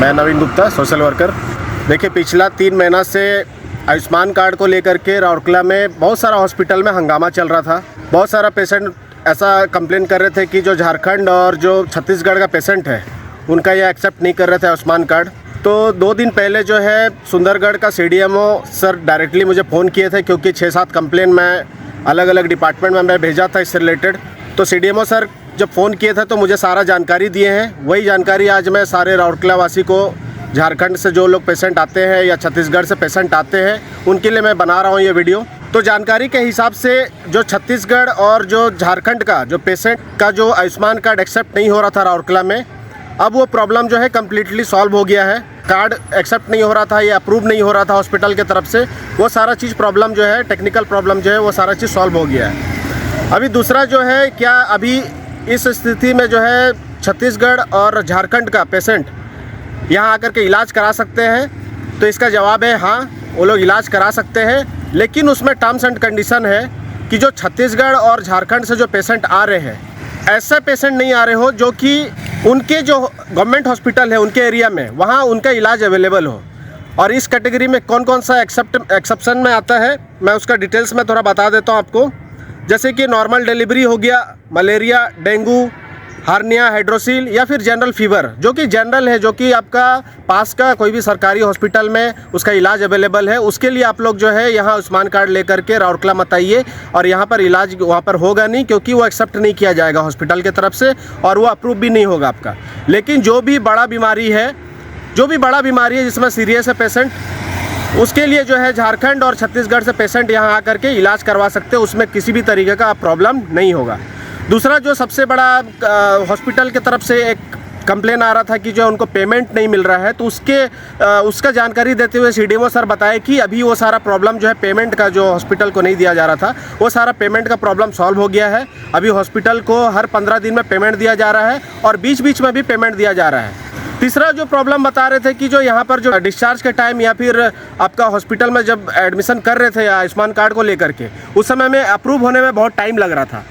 मैं नवीन Gupta, social worker. देखिए, पिछला 3 महीना से आयुष्मान कार्ड को लेकर के राउरकेला में बहुत सारा हॉस्पिटल में हंगामा चल रहा था। बहुत सारा पेशेंट ऐसा कंप्लेन कर रहे थे कि जो झारखंड और जो छत्तीसगढ़ का पेशेंट है उनका ये एक्सेप्ट नहीं कर रहे थे आयुष्मान कार्ड। तो 2 दिन पहले जो है सुंदरगढ़ का CDMO सर डायरेक्टली मुझे फ़ोन किए थे, क्योंकि 6-7 कंप्लेन मैं अलग अलग डिपार्टमेंट में मैं भेजा था इससे रिलेटेड। तो CDMO सर जब फ़ोन किए थे तो मुझे सारा जानकारी दिए हैं। वही जानकारी आज मैं सारे राउरकेला वासी को, झारखंड से जो लोग पेशेंट आते हैं या छत्तीसगढ़ से पेशेंट आते हैं, उनके लिए मैं बना रहा हूँ ये वीडियो। तो जानकारी के हिसाब से जो छत्तीसगढ़ और जो झारखंड का जो पेशेंट का जो आयुष्मान कार्ड एक्सेप्ट नहीं हो रहा था राउरकेला में, अब वो प्रॉब्लम जो है कम्प्लीटली सॉल्व हो गया है। कार्ड एक्सेप्ट नहीं हो रहा था, ये अप्रूव नहीं हो रहा था हॉस्पिटल की तरफ से, वो सारा चीज़ प्रॉब्लम जो है, टेक्निकल प्रॉब्लम जो है, वो सारा चीज़ सॉल्व हो गया है। अभी दूसरा जो है, क्या अभी इस स्थिति में जो है छत्तीसगढ़ और झारखंड का पेशेंट यहाँ आकर के इलाज करा सकते हैं? तो इसका जवाब है हाँ, वो लोग इलाज करा सकते हैं, लेकिन उसमें टर्म्स एंड कंडीशन है कि जो छत्तीसगढ़ और झारखंड से जो पेशेंट आ रहे हैं, ऐसे पेशेंट नहीं आ रहे हो जो कि उनके जो गवर्नमेंट हॉस्पिटल है उनके एरिया में वहाँ उनका इलाज अवेलेबल हो। और इस कैटेगरी में कौन कौन सा एक्सेप्शन में आता है, मैं उसका डिटेल्स में थोड़ा बता देता हूँ आपको। जैसे कि नॉर्मल डिलीवरी हो गया, मलेरिया, डेंगू, हार्निया, हाइड्रोसील या फिर जनरल फीवर, जो कि जनरल है, जो कि आपका पास का कोई भी सरकारी हॉस्पिटल में उसका इलाज अवेलेबल है, उसके लिए आप लोग जो है यहाँ आयुष्मान कार्ड लेकर के राउरकेला मत आइए। और यहाँ पर इलाज वहाँ पर होगा नहीं, क्योंकि वो एक्सेप्ट नहीं किया जाएगा हॉस्पिटल की तरफ से और वो अप्रूव भी नहीं होगा आपका। लेकिन जो भी बड़ा बीमारी है जिसमें सीरियस है पेशेंट, उसके लिए जो है झारखंड और छत्तीसगढ़ से पेशेंट यहाँ आकर के इलाज करवा सकते हैं, उसमें किसी भी तरीके का प्रॉब्लम नहीं होगा। दूसरा, जो सबसे बड़ा हॉस्पिटल की तरफ से एक कंप्लेन आ रहा था कि जो उनको पेमेंट नहीं मिल रहा है, तो उसका जानकारी देते हुए CDMO सर बताए कि अभी वो सारा प्रॉब्लम जो है पेमेंट का, जो हॉस्पिटल को नहीं दिया जा रहा था, वो सारा पेमेंट का प्रॉब्लम सॉल्व हो गया है। अभी हॉस्पिटल को हर 15 दिन में पेमेंट दिया जा रहा है और बीच बीच में भी पेमेंट दिया जा रहा है। तीसरा जो प्रॉब्लम बता रहे थे कि जो यहाँ पर जो डिस्चार्ज के टाइम या फिर आपका हॉस्पिटल में जब एडमिशन कर रहे थे आयुष्मान कार्ड को लेकर के, उस समय में अप्रूव होने में बहुत टाइम लग रहा था।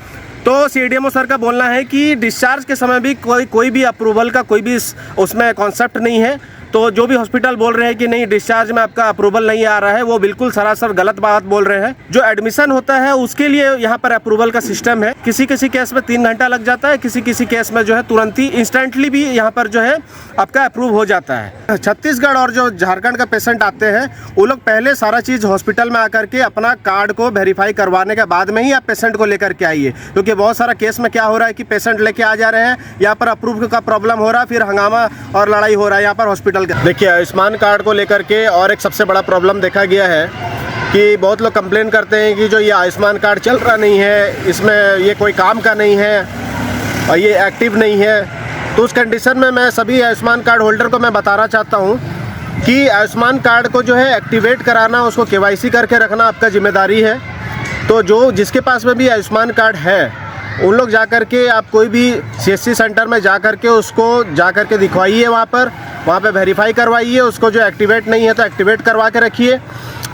तो CDMO सर का बोलना है कि डिस्चार्ज के समय भी कोई भी अप्रूवल का कोई भी उसमें कॉन्सेप्ट नहीं है। तो जो भी हॉस्पिटल बोल रहे हैं कि नहीं डिस्चार्ज में आपका अप्रूवल नहीं आ रहा है, वो बिल्कुल सरासर गलत बात बोल रहे हैं। जो एडमिशन होता है उसके लिए यहाँ पर अप्रूवल का सिस्टम है। किसी किसी केस में 3 घंटा लग जाता है, किसी किसी केस में जो है तुरंत ही इंस्टेंटली भी यहाँ पर जो है आपका अप्रूव हो जाता है। छत्तीसगढ़ और जो झारखंड का पेशेंट आते हैं, वो लोग पहले सारा चीज़ हॉस्पिटल में आकर के अपना कार्ड को वेरीफाई करवाने के बाद में ही आप पेशेंट को लेकर के आइए, क्योंकि बहुत सारा केस में क्या हो रहा है कि पेशेंट लेके आ जा रहे हैं, यहाँ पर अप्रूव का प्रॉब्लम हो रहा है, फिर हंगामा और लड़ाई हो रहा है यहाँ पर हॉस्पिटल। देखिए, आयुष्मान कार्ड को लेकर के और एक सबसे बड़ा प्रॉब्लम देखा गया है कि बहुत लोग कंप्लेन करते हैं कि जो ये आयुष्मान कार्ड चल रहा नहीं है, इसमें ये कोई काम का नहीं है और ये एक्टिव नहीं है। तो उस कंडीशन में मैं सभी आयुष्मान कार्ड होल्डर को मैं बताना चाहता हूँ कि आयुष्मान कार्ड को जो है एक्टिवेट कराना, उसको KYC करके रखना आपका जिम्मेदारी है। तो जो जिसके पास में भी आयुष्मान कार्ड है, उन लोग जाकर के आप कोई भी CSC सेंटर में जाकर के उसको जाकर के दिखवाइए, वहाँ पे वेरीफाई करवाइए। उसको जो एक्टिवेट नहीं है तो एक्टिवेट करवा के रखिए,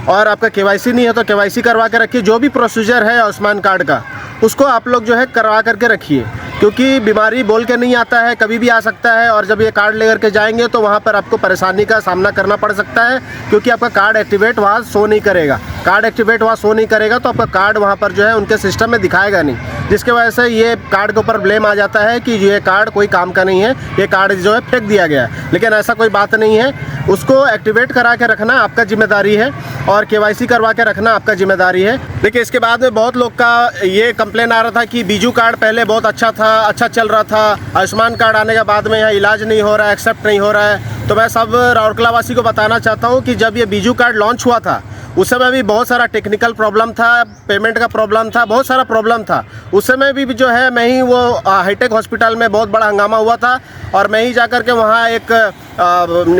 और आपका KYC नहीं है तो KYC करवा के रखिए। जो भी प्रोसीजर है आयुष्मान कार्ड का, उसको आप लोग जो है करवा करके रखिए, क्योंकि बीमारी बोल के नहीं आता है, कभी भी आ सकता है। और जब ये कार्ड लेकर के जाएंगे तो वहाँ पर आपको परेशानी का सामना करना पड़ सकता है, क्योंकि आपका कार्ड एक्टिवेट वहाँ शो नहीं करेगा। कार्ड एक्टिवेट वहाँ शो नहीं करेगा तो आपका कार्ड वहाँ पर जो है उनके सिस्टम में दिखाएगा नहीं, जिसकी वजह से ये कार्ड के ऊपर ब्लेम आ जाता है कि ये कार्ड कोई काम का नहीं है, ये कार्ड जो है फेंक दिया गया है। लेकिन ऐसा कोई बात नहीं है, उसको एक्टिवेट करा के रखना आपका जिम्मेदारी है और KYC करवा के रखना आपका जिम्मेदारी है। देखिए, इसके बाद में बहुत लोग का ये कंप्लेन आ रहा था कि बीजू कार्ड पहले बहुत अच्छा था, अच्छा चल रहा था, आयुष्मान कार्ड आने के बाद में यहाँ इलाज नहीं हो रहा है, एक्सेप्ट नहीं हो रहा है। तो मैं सब राउरकेला वासी को बताना चाहता हूँ कि जब ये बीजू कार्ड लॉन्च हुआ था, उस समय भी बहुत सारा टेक्निकल प्रॉब्लम था, पेमेंट का प्रॉब्लम था, बहुत सारा प्रॉब्लम था। उस समय भी जो है मैं ही वो हाईटेक हॉस्पिटल में बहुत बड़ा हंगामा हुआ था, और मैं ही जाकर के वहाँ एक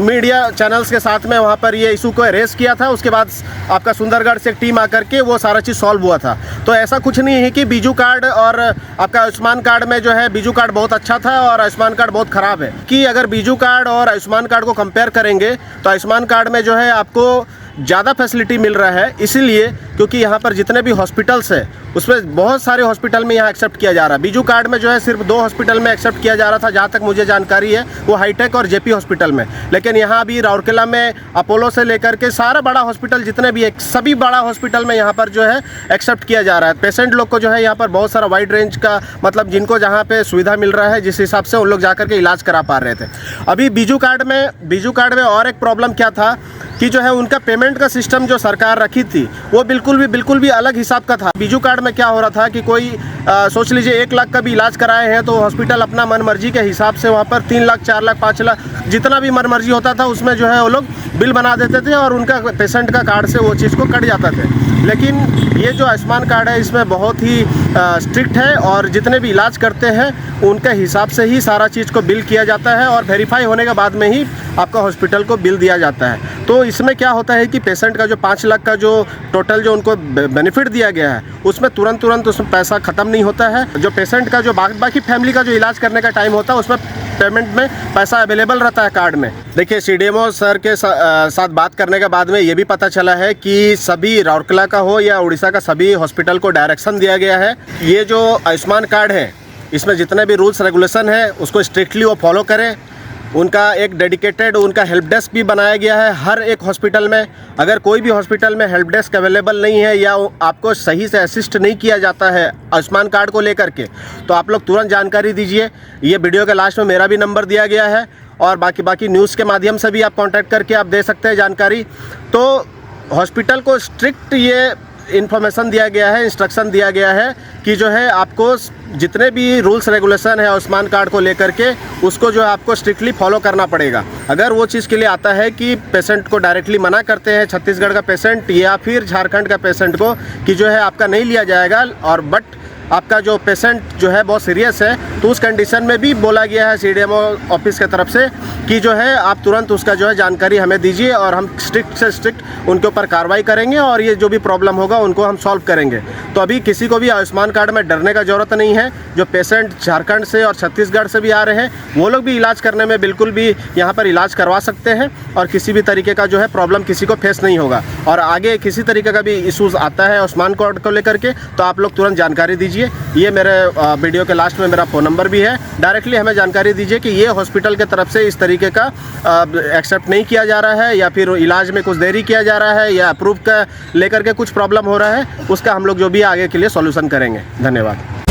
मीडिया चैनल्स के साथ में वहाँ पर ये इशू को रेस किया था। उसके बाद आपका सुंदरगढ़ से एक टीम आकर के वो सारा चीज़ सॉल्व हुआ था। तो ऐसा कुछ नहीं है कि बीजू कार्ड और आपका आयुष्मान कार्ड में जो है बीजू कार्ड बहुत अच्छा था और आयुष्मान कार्ड बहुत ख़राब है। कि अगर बीजू कार्ड और आयुष्मान कार्ड को कंपेयर करेंगे तो आयुष्मान कार्ड में जो है आपको ज़्यादा फैसिलिटी मिल रहा है, इसीलिए क्योंकि यहाँ पर जितने भी हॉस्पिटल्स है उसमें बहुत सारे हॉस्पिटल में यहाँ एक्सेप्ट किया जा रहा है। बीजू कार्ड में जो है सिर्फ 2 हॉस्पिटल में एक्सेप्ट किया जा रहा था, जहाँ तक मुझे जानकारी है, वो हाईटेक और जेपी हॉस्पिटल में। लेकिन यहाँ अभी राउरकेला में अपोलो से लेकर के सारा बड़ा हॉस्पिटल जितने भी है, सभी बड़ा हॉस्पिटल में यहाँ पर जो है एक्सेप्ट किया जा रहा है। पेशेंट लोग को जो है यहाँ पर बहुत सारा वाइड रेंज का, मतलब जिनको जहाँ पे सुविधा मिल रहा है जिस हिसाब से उन लोग जाकर के इलाज करा पा रहे थे। अभी बीजू कार्ड में और एक प्रॉब्लम क्या था कि जो है उनका पेमेंट का सिस्टम जो सरकार रखी थी वो बिल्कुल भी अलग हिसाब का था। बीजू कार्ड में क्या हो रहा था कि कोई सोच लीजिए 1 लाख का भी इलाज कराए हैं तो हॉस्पिटल अपना मनमर्जी के हिसाब से वहाँ पर 3 लाख 4 लाख 5 लाख जितना भी मनमर्जी होता था उसमें जो है वो लोग बिल बना देते थे और उनका पेशेंट का कार्ड से वो चीज़ को कट जाता थे। लेकिन ये जो आयुष्मान कार्ड है इसमें बहुत ही स्ट्रिक्ट है और जितने भी इलाज करते हैं उनके हिसाब से ही सारा चीज़ को बिल किया जाता है और वेरीफाई होने के बाद में ही आपका हॉस्पिटल को बिल दिया जाता है। तो इसमें क्या होता है कि पेशेंट का जो 5 लाख का जो टोटल जो उनको बेनिफिट दिया गया है उसमें तुरंत उसमें पैसा ख़त्म नहीं होता है। जो पेशेंट का जो बाकी फैमिली का जो इलाज करने का टाइम होता है उसमें पेमेंट में पैसा अवेलेबल रहता है कार्ड में। देखिए सीडीएमओ सर के साथ बात करने के बाद में ये भी पता चला है कि सभी राउरकेला का हो या उड़ीसा का सभी हॉस्पिटल को डायरेक्शन दिया गया है, ये जो आयुष्मान कार्ड है इसमें जितने भी रूल्स रेगुलेशन है उसको स्ट्रिक्टली वो फॉलो करें। उनका एक डेडिकेटेड उनका हेल्प डेस्क भी बनाया गया है हर एक हॉस्पिटल में। अगर कोई भी हॉस्पिटल में हेल्प डेस्क अवेलेबल नहीं है या आपको सही से असिस्ट नहीं किया जाता है आयुष्मान कार्ड को लेकर के, तो आप लोग तुरंत जानकारी दीजिए। ये वीडियो के लास्ट में मेरा भी नंबर दिया गया है और बाकी न्यूज़ के माध्यम से भी आप कांटेक्ट करके आप दे सकते हैं जानकारी। तो हॉस्पिटल को स्ट्रिक्ट ये इन्फॉर्मेशन दिया गया है, इंस्ट्रक्शन दिया गया है कि जो है आपको जितने भी रूल्स रेगुलेशन है आयुष्मान कार्ड को लेकर के उसको जो है आपको स्ट्रिक्टली फॉलो करना पड़ेगा। अगर वो चीज़ के लिए आता है कि पेशेंट को डायरेक्टली मना करते हैं छत्तीसगढ़ का पेशेंट या फिर झारखंड का पेशेंट को कि जो है आपका नहीं लिया जाएगा और बट आपका जो पेशेंट जो है बहुत सीरियस है, तो उस कंडीशन में भी बोला गया है सीडीएमओ ऑफिस की तरफ से कि जो है आप तुरंत उसका जो है जानकारी हमें दीजिए और हम स्ट्रिक्ट से स्ट्रिक्ट उनके ऊपर कार्रवाई करेंगे और ये जो भी प्रॉब्लम होगा उनको हम सॉल्व करेंगे। तो अभी किसी को भी आयुष्मान कार्ड में डरने का ज़रूरत नहीं है। जो पेशेंट झारखंड से और छत्तीसगढ़ से भी आ रहे हैं वो लोग भी इलाज करने में बिल्कुल भी यहाँ पर इलाज करवा सकते हैं और किसी भी तरीके का जो है प्रॉब्लम किसी को फेस नहीं होगा। और आगे किसी तरीके का भी इशूज़ आता है आयुष्मान कार्ड को लेकर के तो आप लोग तुरंत जानकारी दीजिए। ये मेरे वीडियो के लास्ट में मेरा फ़ोन नंबर भी है, डायरेक्टली हमें जानकारी दीजिए कि ये हॉस्पिटल के तरफ से इस तरीके का एक्सेप्ट नहीं किया जा रहा है या फिर इलाज में कुछ देरी किया जा रहा है या अप्रूव का लेकर के कुछ प्रॉब्लम हो रहा है, उसका हम लोग जो भी आगे के लिए सॉल्यूशन करेंगे। धन्यवाद।